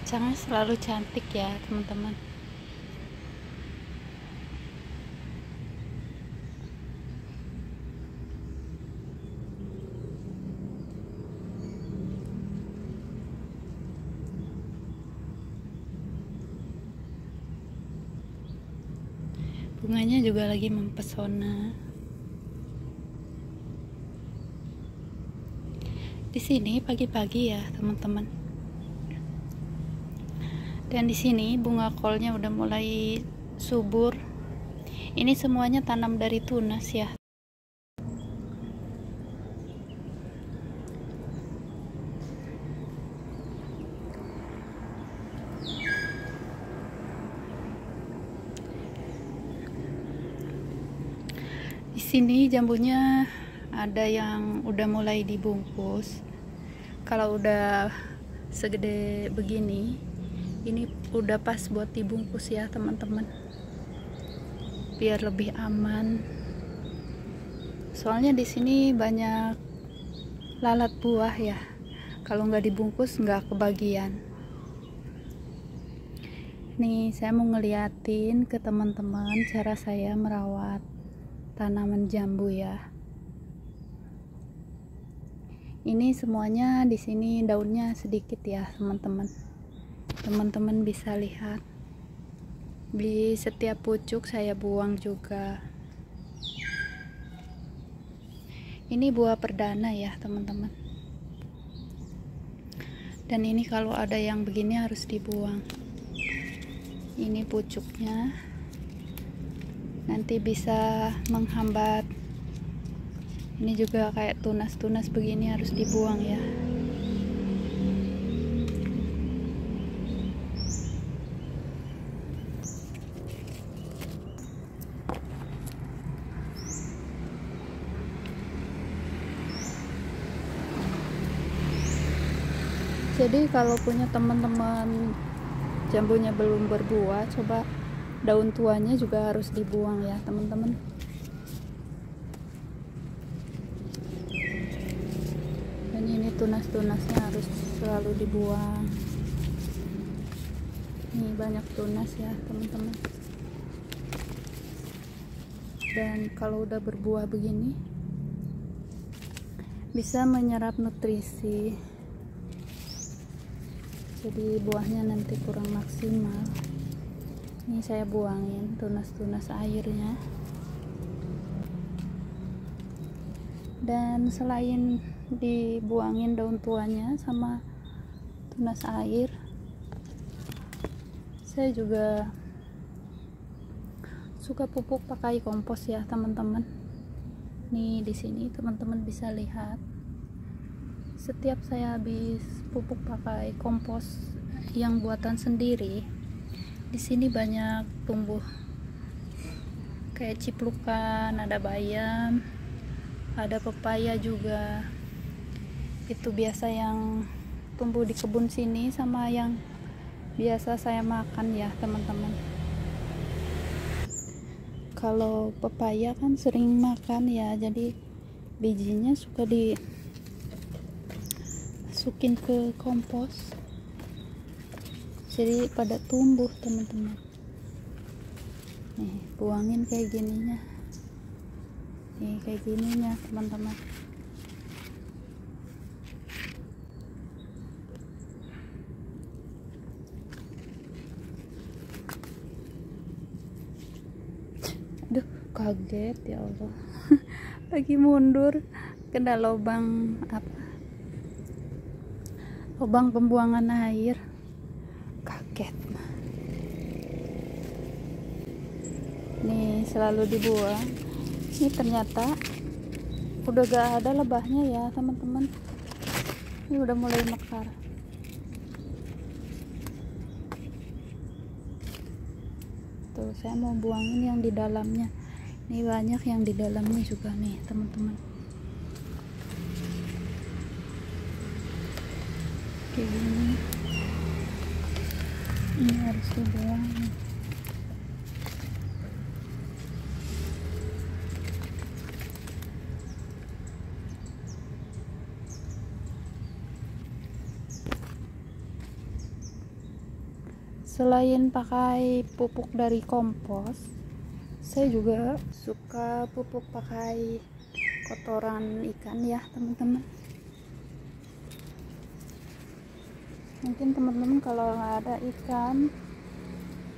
Kacangnya selalu cantik ya teman-teman. Bunganya juga lagi mempesona. Di sini pagi-pagi ya teman-teman. Dan di sini bunga kolnya udah mulai subur. Ini semuanya tanam dari tunas ya. Di sini jambunya ada yang udah mulai dibungkus. Kalau udah segede begini, ini udah pas buat dibungkus ya teman-teman, biar lebih aman. Soalnya di sini banyak lalat buah ya. Kalau nggak dibungkus nggak kebagian. Nih saya mau ngeliatin ke teman-teman cara saya merawat tanaman jambu ya. Ini semuanya di sini daunnya sedikit ya teman-teman. Teman-teman bisa lihat. Di setiap pucuk saya buang juga. Ini buah perdana ya teman-teman. Dan ini kalau ada yang begini harus dibuang. Ini pucuknya. Nanti bisa menghambat. Ini juga kayak tunas-tunas begini harus dibuang ya. Jadi kalau punya teman-teman jambunya belum berbuah, coba daun tuanya juga harus dibuang ya teman-teman. Dan ini tunas-tunasnya harus selalu dibuang. Ini banyak tunas ya teman-teman. Dan kalau udah berbuah begini bisa menyerap nutrisi, jadi buahnya nanti kurang maksimal. Ini saya buangin tunas-tunas airnya. Dan selain dibuangin daun tuanya sama tunas air, saya juga suka pupuk pakai kompos ya teman-teman. Nih di sini teman-teman bisa lihat. Setiap saya habis pupuk pakai kompos yang buatan sendiri, di sini banyak tumbuh kayak ciplukan, ada bayam, ada pepaya juga. Itu biasa yang tumbuh di kebun sini sama yang biasa saya makan ya teman-teman. Kalau pepaya kan sering makan ya, jadi bijinya suka dimasukin ke kompos, jadi pada tumbuh teman-teman. Nih buangin kayak gininya, nih kayak gininya teman-teman. Aduh kaget ya Allah. Lagi mundur kena lubang lubang pembuangan air, kaget. Nih selalu dibuang. Ini ternyata udah gak ada lebahnya ya teman-teman. Ini udah mulai mekar. Tuh saya mau buangin yang di dalamnya. Ini banyak yang di dalamnya juga nih teman-teman. Kayak gini. Ini harus dibuang. Selain pakai pupuk dari kompos, saya juga suka pupuk pakai kotoran ikan ya teman-teman. Mungkin teman-teman kalau nggak ada ikan,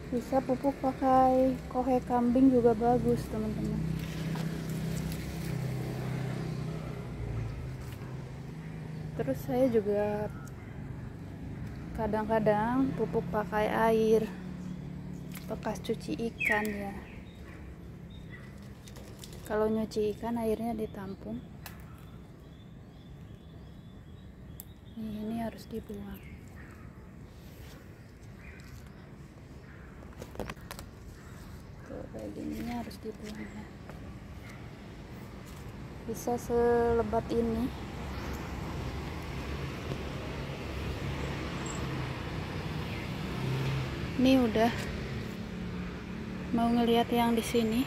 bisa pupuk pakai kohe kambing juga bagus teman-teman. Terus saya juga kadang-kadang pupuk pakai air bekas cuci ikan ya. Kalau nyuci ikan airnya ditampung. Ini harus dibuang. Tuh, kayak gininya harus dibuang ya. Bisa selebat ini. Ini udah mau ngelihat yang di sini.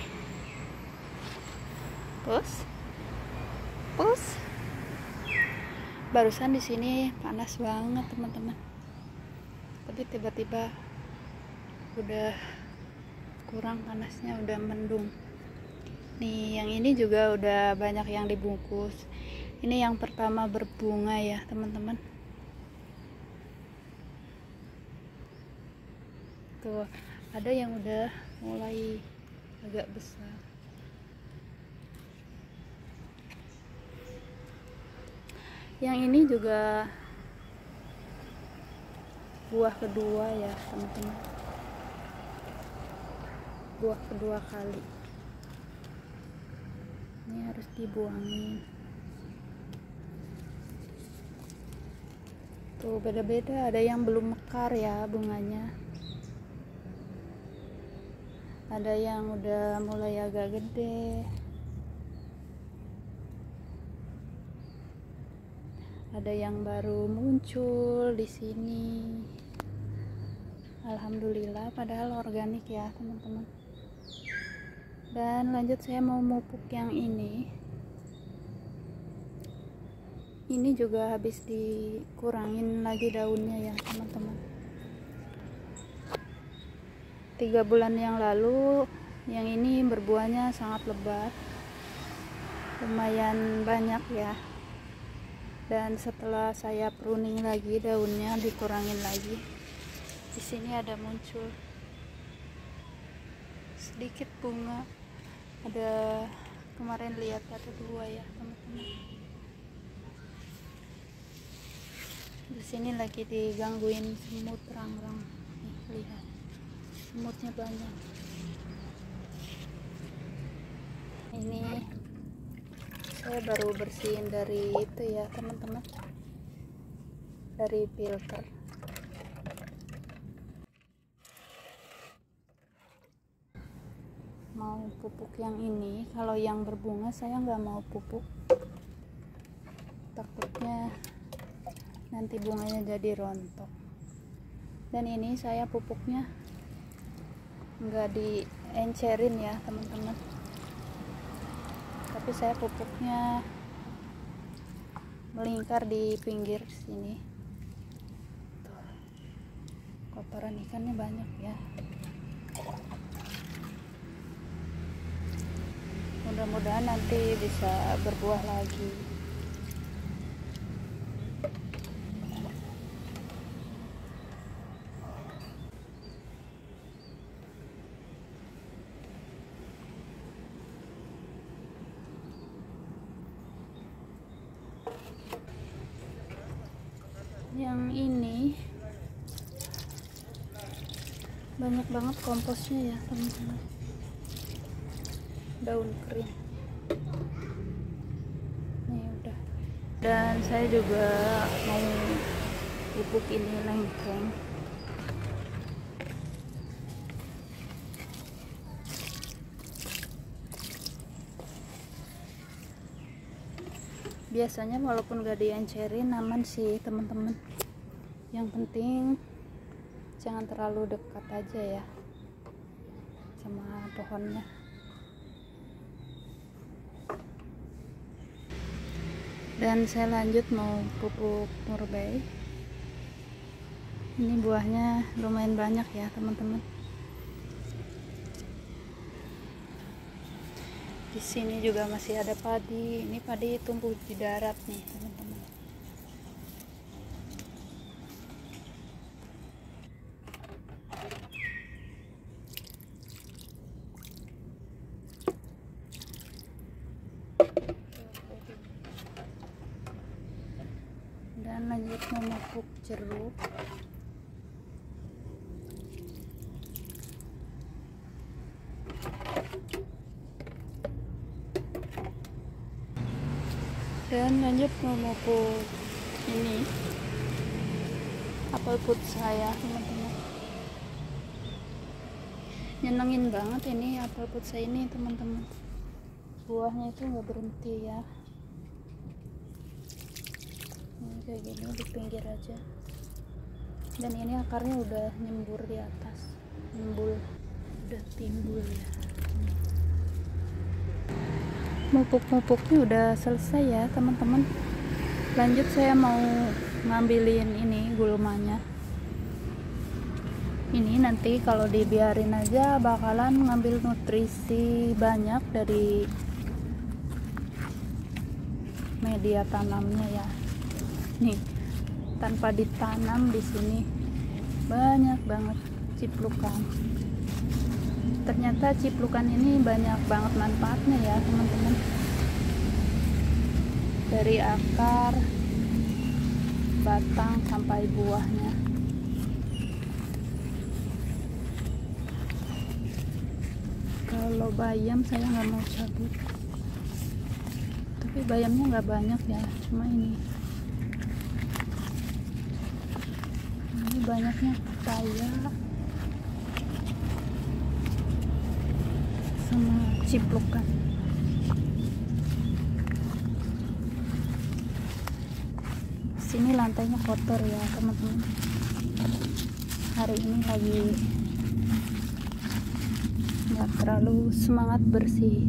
Pus. Barusan di sini panas banget teman-teman. Tapi tiba-tiba udah kurang panasnya, udah mendung. Nih, yang ini juga udah banyak yang dibungkus. Ini yang pertama berbunga ya teman-teman. Tuh, ada yang udah mulai agak besar. Yang ini juga buah kedua ya teman-teman. Buah kedua kali. Ini harus dibuangin. Tuh, beda-beda, ada yang belum mekar ya bunganya. Ada yang udah mulai agak gede. Ada yang baru muncul di sini. Alhamdulillah, padahal organik ya teman-teman. Dan lanjut saya mau mupuk yang ini. Ini juga habis dikurangin lagi daunnya ya teman-teman. 3 bulan yang lalu yang ini berbuahnya sangat lebat, lumayan banyak ya. Dan setelah saya pruning lagi daunnya, dikurangin lagi. Di sini ada muncul sedikit bunga. Ada, kemarin lihat ada 2 ya teman-teman. Di sini lagi digangguin semut rangrang. Nih, lihat. Semutnya banyak. Ini saya baru bersihin dari itu ya teman-teman, dari filter. Mau pupuk yang ini, kalau yang berbunga saya nggak mau pupuk, takutnya nanti bunganya jadi rontok. Dan ini saya pupuknya nggak diencerin ya teman-teman, tapi saya pupuknya melingkar di pinggir sini. Tuh, kotoran ikannya banyak ya. Mudah-mudahan nanti bisa berbuah lagi. Yang ini banyak banget komposnya ya teman-teman, daun kering. Nih udah. Dan saya juga mau pupuk ini lengkeng. Biasanya walaupun gak diencerin aman sih teman-teman. Yang penting jangan terlalu dekat aja ya sama pohonnya. Dan saya lanjut mau pupuk murbei. Ini buahnya lumayan banyak ya teman-teman. Di sini juga masih ada padi. Ini padi tumbuh di darat nih teman-teman. Dan lanjut memupuk jeruk. Dan lanjut memupuk ini apel put saya teman-teman. Nyenengin banget ini apel put saya ini teman-teman. Buahnya itu nggak berhenti ya. Ini kayak gini di pinggir aja. Dan ini akarnya udah nyembur di atas, udah timbul ya. Mupuk-mupuknya udah selesai ya teman-teman. Lanjut saya mau ngambilin ini gulmanya. Ini nanti kalau dibiarin aja bakalan ngambil nutrisi banyak dari media tanamnya ya. Nih, tanpa ditanam di sini banyak banget ciplukan. Ternyata ciplukan ini banyak banget manfaatnya ya teman-teman. Dari akar, batang sampai buahnya. Kalau bayam saya nggak mau cabut, tapi bayamnya nggak banyak ya, cuma ini banyaknya pepaya sama ciplukan. Sini lantainya kotor ya teman-teman. Hari ini lagi nggak terlalu semangat bersih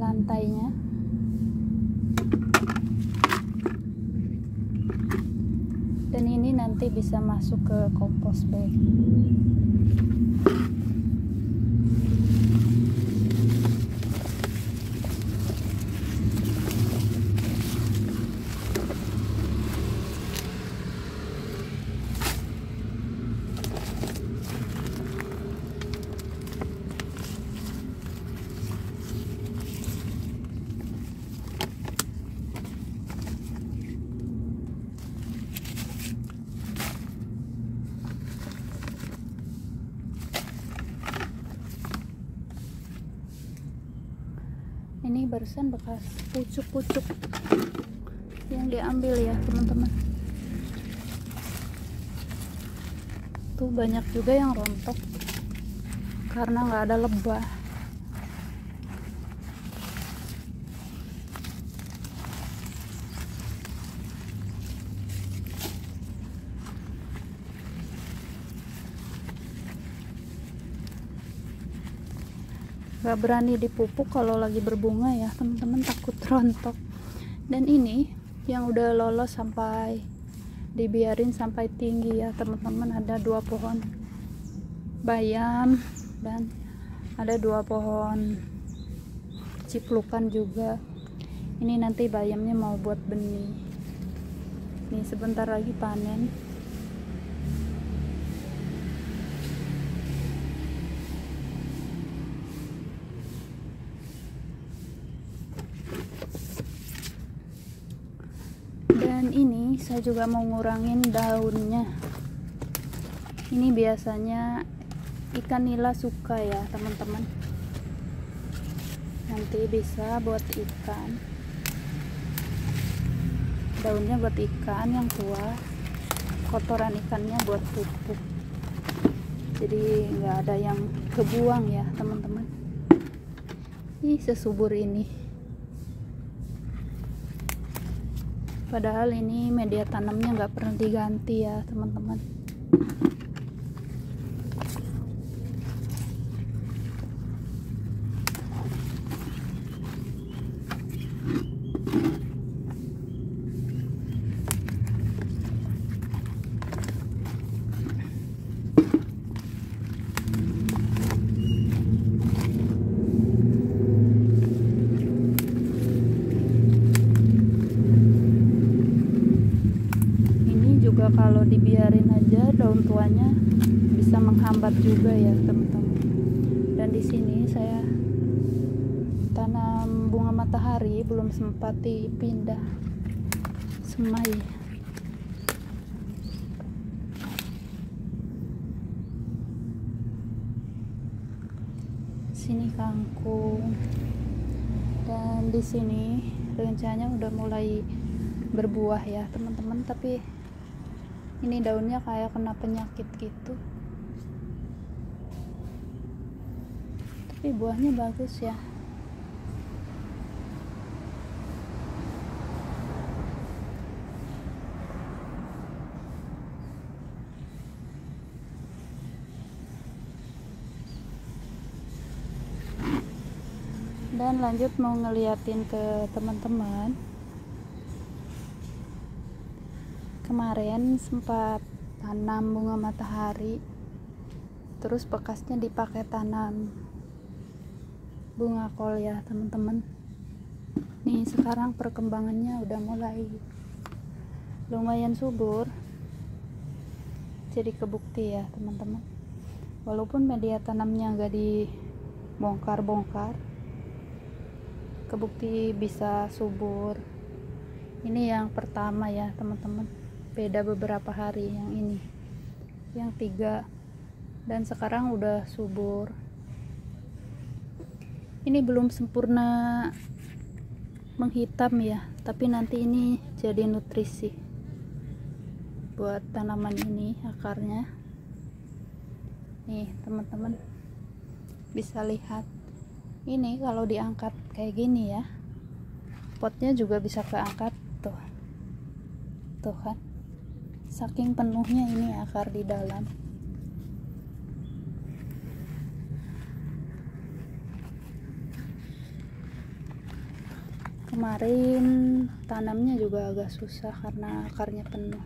lantainya. Dan ini nanti bisa masuk ke kompos bag. Ini barusan bekas pucuk-pucuk yang diambil ya teman-teman. Tuh banyak juga yang rontok karena nggak ada lebah. Gak berani dipupuk kalau lagi berbunga ya teman-teman, takut rontok. Dan ini yang udah lolos sampai dibiarin sampai tinggi ya teman-teman, ada 2 pohon bayam dan ada 2 pohon ciplukan juga. Ini nanti bayamnya mau buat benih. Nih sebentar lagi panen. Dan ini saya juga mau ngurangin daunnya. Ini biasanya ikan nila suka ya teman-teman. Nanti bisa buat ikan. Daunnya buat ikan yang tua, kotoran ikannya buat pupuk. Jadi nggak ada yang kebuang ya teman-teman. Ih, sesubur ini. Padahal ini media tanamnya nggak pernah diganti ya teman-teman. daun tuanya bisa menghambat juga ya teman-teman. Dan di sini saya tanam bunga matahari, belum sempat dipindah semai. Sini kangkung, dan di sini rencananya udah mulai berbuah ya teman-teman, tapi ini daunnya kayak kena penyakit gitu, tapi buahnya bagus ya. Dan lanjut mau ngeliatin ke teman-teman, kemarin sempat tanam bunga matahari, terus bekasnya dipakai tanam bunga kol ya teman-teman. Nih sekarang perkembangannya udah mulai lumayan subur, jadi kebukti ya teman-teman, walaupun media tanamnya nggak dibongkar-bongkar, kebukti bisa subur. Ini yang pertama ya teman-teman, beda beberapa hari. Yang ini yang 3, dan sekarang udah subur. Ini belum sempurna menghitam ya, tapi nanti ini jadi nutrisi buat tanaman ini, akarnya. Nih teman-teman bisa lihat, ini kalau diangkat kayak gini ya, potnya juga bisa keangkat tuh kan, saking penuhnya ini akar di dalam. Kemarin tanamnya juga agak susah karena akarnya penuh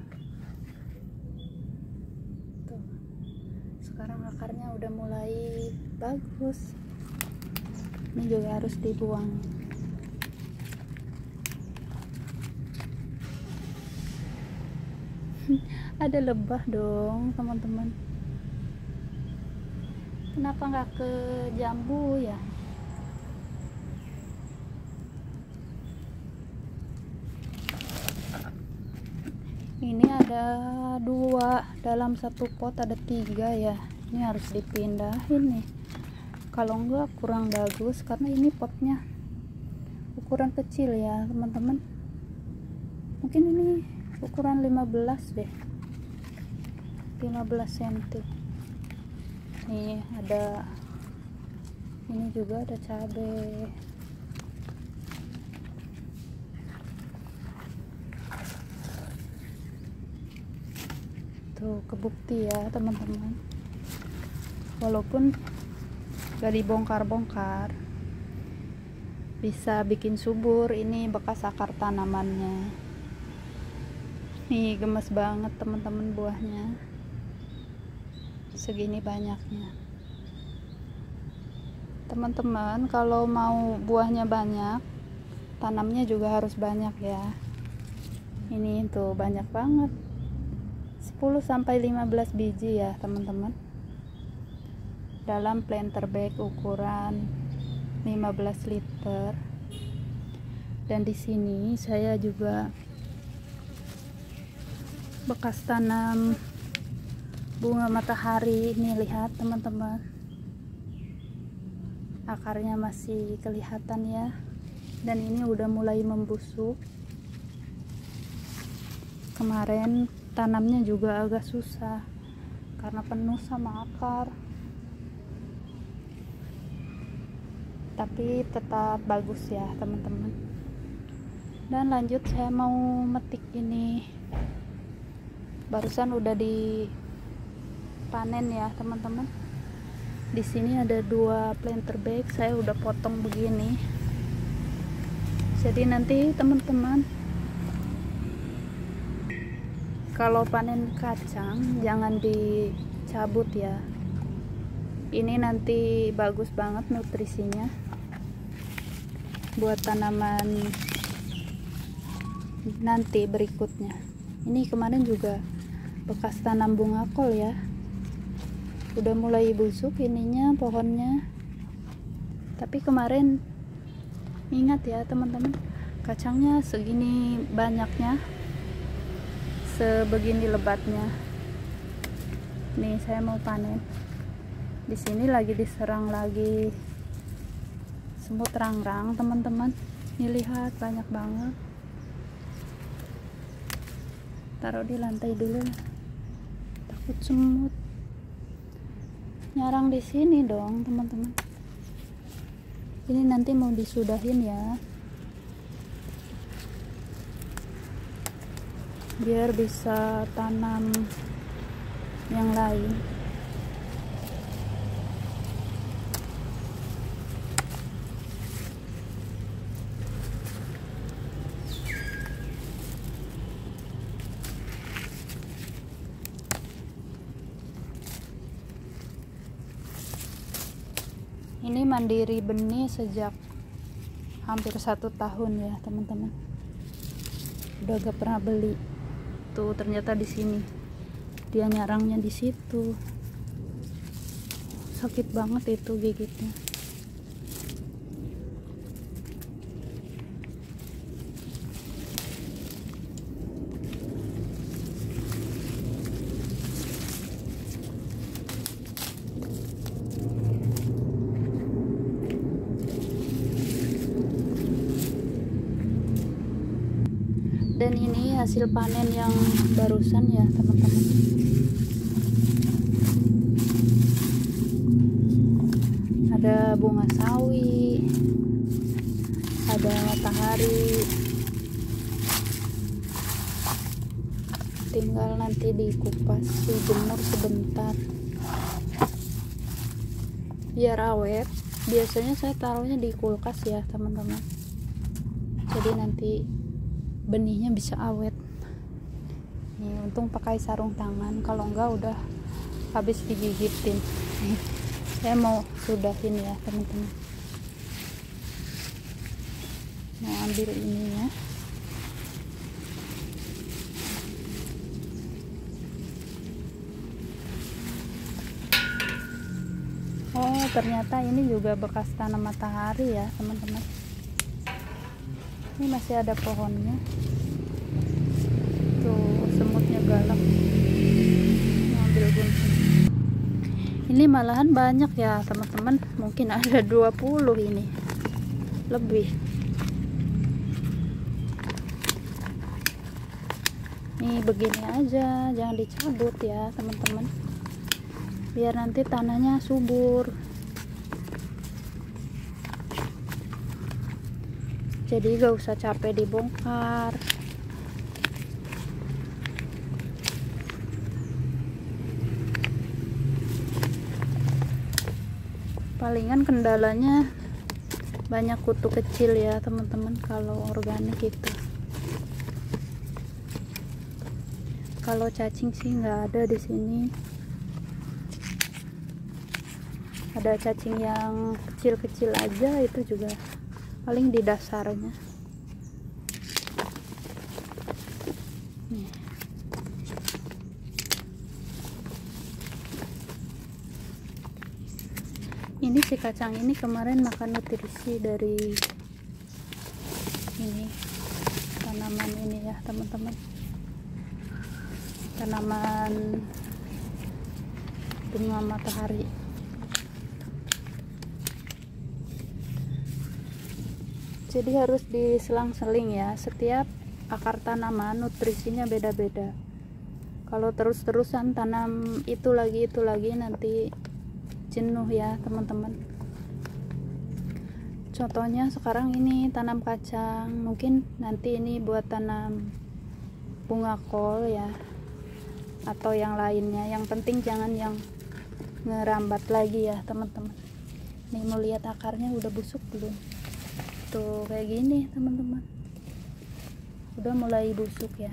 tuh. Sekarang akarnya udah mulai bagus, ini juga harus dibuang. Ada lebah dong teman-teman, kenapa nggak ke jambu ya? Ini ada 2 dalam satu pot, ada 3 ya. Ini harus dipindahin nih, kalau enggak kurang bagus, karena ini potnya ukuran kecil ya teman-teman. Mungkin ini ukuran 15 deh, 15 cm. Nih ada, ini juga ada cabai. Tuh kebukti ya teman-teman, walaupun gak dibongkar-bongkar bisa bikin subur. Ini bekas akar tanamannya. Nih gemes banget teman-teman, buahnya segini banyaknya. Teman-teman kalau mau buahnya banyak, tanamnya juga harus banyak ya. Ini tuh banyak banget, 10-15 biji ya teman-teman, dalam planter bag ukuran 15 liter. Dan di sini saya juga bekas tanam bunga matahari. Ini lihat teman-teman, akarnya masih kelihatan ya, dan ini udah mulai membusuk. Kemarin tanamnya juga agak susah karena penuh sama akar, tapi tetap bagus ya teman-teman. Dan lanjut saya mau metik ini, barusan udah dipanen ya teman-teman. Di sini ada 2 planter bag, saya udah potong begini. Jadi nanti teman-teman kalau panen kacang jangan dicabut ya, ini nanti bagus banget nutrisinya buat tanaman nanti berikutnya. Ini kemarin juga bekas tanam bunga kol ya, udah mulai busuk ininya pohonnya. Tapi kemarin ingat ya teman-teman, kacangnya segini banyaknya, sebegini lebatnya. Nih saya mau panen. Di sini lagi diserang lagi semut rangrang teman-teman. Nih lihat, banyak banget. Taruh di lantai dulu, takut semut nyarang di sini dong teman-teman. Ini nanti mau disudahin ya, biar bisa tanam yang lain. Ini mandiri benih sejak hampir 1 tahun ya teman-teman. Udah gak pernah beli. Tuh ternyata di sini dia nyarangnya di situ. Sakit banget itu gigitnya. Dan ini hasil panen yang barusan ya teman-teman. Ada bunga sawi, ada matahari, tinggal nanti dikupas, dijemur sebentar biar awet. Biasanya saya taruhnya di kulkas ya teman-teman, jadi nanti benihnya bisa awet. Nih, untung pakai sarung tangan, kalau enggak udah habis digigitin. Saya mau sudahin ya teman-teman, mau ambil ininya. Oh ternyata ini juga bekas tanam matahari ya teman-teman. Ini masih ada pohonnya. Tuh semutnya galak, ngambil gunting. Ini malahan banyak ya teman-teman, mungkin ada 20 ini lebih. Nih begini aja, jangan dicabut ya teman-teman, biar nanti tanahnya subur. Jadi gak usah capek dibongkar. Palingan kendalanya banyak kutu kecil ya teman-teman kalau organik itu. Kalau cacing sih nggak ada di sini. Ada cacing yang kecil-kecil aja, itu juga paling di dasarnya. Nih. Ini si kacang ini kemarin makan nutrisi dari ini tanaman ini ya teman-teman, tanaman bunga matahari. Jadi harus diselang-seling ya, setiap akar tanaman nutrisinya beda-beda. Kalau terus-terusan tanam itu lagi nanti jenuh ya teman-teman. Contohnya sekarang ini tanam kacang, mungkin nanti ini buat tanam bunga kol ya, atau yang lainnya. Yang penting jangan yang ngerambat lagi ya teman-teman. Nih mau lihat akarnya udah busuk belum? Tuh kayak gini teman-teman, udah mulai busuk ya,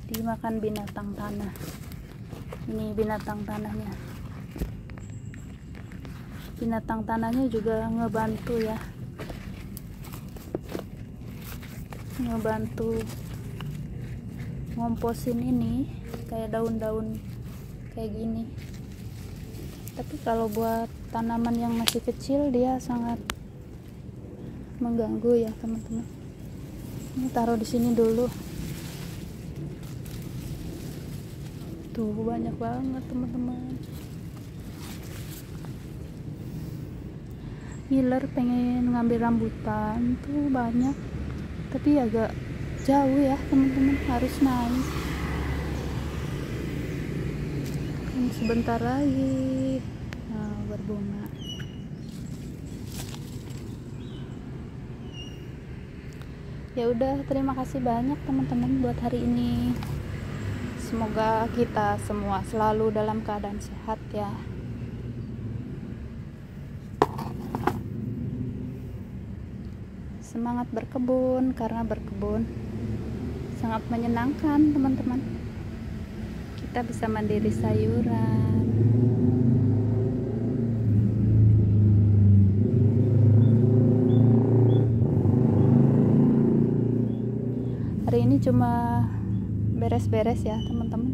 dimakan binatang tanah. Ini binatang tanahnya, binatang tanahnya juga ngebantu ya, ngebantu ngomposin ini kayak daun-daun kayak gini. Tapi kalau buat tanaman yang masih kecil dia sangat mengganggu ya teman-teman. Ini taruh di sini dulu. Tuh banyak banget teman-teman. Ngiler pengen ngambil rambutan tuh banyak, tapi agak jauh ya teman-teman, harus naik. Dan sebentar lagi berbunga. Ya udah, terima kasih banyak teman-teman buat hari ini. Semoga kita semua selalu dalam keadaan sehat ya. Semangat berkebun, karena berkebun sangat menyenangkan teman-teman. Kita bisa mandiri sayuran. Hari ini cuma beres-beres ya teman-teman.